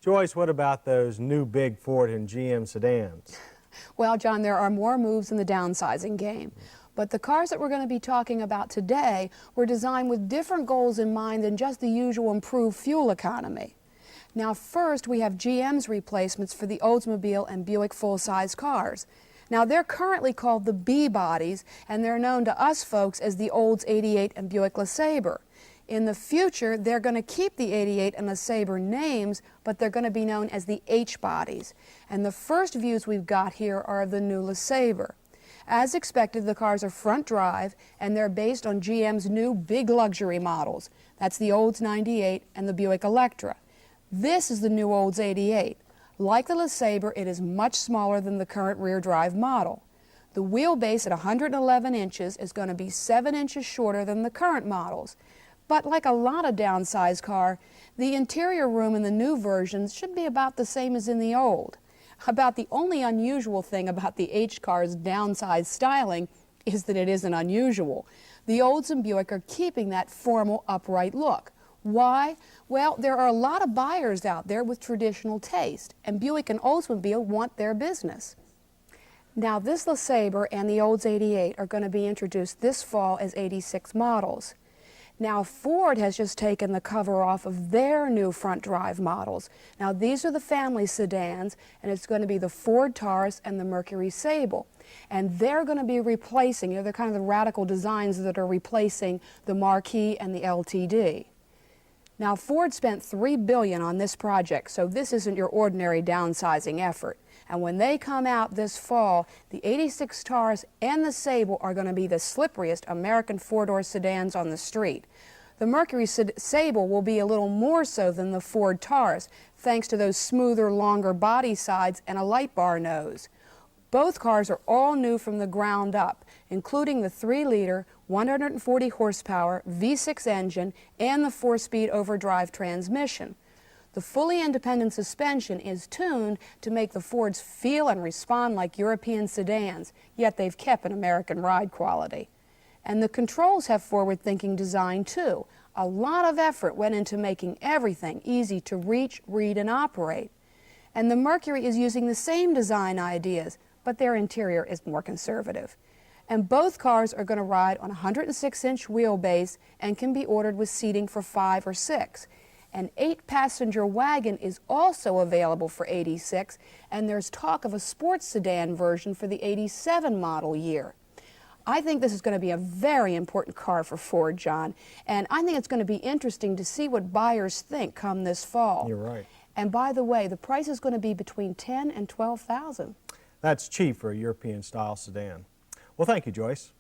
Joyce, what about those new big Ford and GM sedans? Well, John, there are more moves in the downsizing game. But the cars that we're going to be talking about today were designed with different goals in mind than just the usual improved fuel economy. Now, first, we have GM's replacements for the Oldsmobile and Buick full-size cars. Now, they're currently called the B bodies, and they're known to us folks as the Olds 88 and Buick LeSabre. In the future, they're going to keep the 88 and LeSabre names, but they're going to be known as the H bodies. And the first views we've got here are of the new LeSabre. As expected, the cars are front drive, and they're based on GM's new big luxury models. That's the Olds 98 and the Buick Electra. This is the new Olds 88. Like the LeSabre, it is much smaller than the current rear drive model. The wheelbase at 111 inches is going to be 7 inches shorter than the current models. But like a lot of downsized car, the interior room in the new versions should be about the same as in the old. About the only unusual thing about the H car's downsized styling is that it isn't unusual. The Olds and Buick are keeping that formal upright look. Why? Well, there are a lot of buyers out there with traditional taste, and Buick and Oldsmobile want their business. Now, this LeSabre and the Olds 88 are going to be introduced this fall as 86 models. Now, Ford has just taken the cover off of their new front drive models. Now, these are the family sedans, and it's going to be the Ford Taurus and the Mercury Sable. And they're going to be replacing, they're kind of the radical designs that are replacing the Marquis and the LTD. Now, Ford spent $3 billion on this project, so this isn't your ordinary downsizing effort. And when they come out this fall, the 86 Taurus and the Sable are going to be the slipperiest American four-door sedans on the street. The Mercury Sable will be a little more so than the Ford Taurus, thanks to those smoother, longer body sides and a light bar nose. Both cars are all new from the ground up, including the 3-liter, 140 horsepower V6 engine and the 4-speed overdrive transmission. The fully independent suspension is tuned to make the Fords feel and respond like European sedans, yet they've kept an American ride quality. And the controls have forward-thinking design too. A lot of effort went into making everything easy to reach, read, and operate. And the Mercury is using the same design ideas, but their interior is more conservative. And both cars are going to ride on a 106-inch wheelbase and can be ordered with seating for 5 or 6. An 8-passenger wagon is also available for 86, and there's talk of a sports sedan version for the 87 model year. I think this is going to be a very important car for Ford, John, and I think it's going to be interesting to see what buyers think come this fall. You're right. And by the way, the price is going to be between $10,000 and $12,000. That's cheap for a European-style sedan. Well, thank you, Joyce.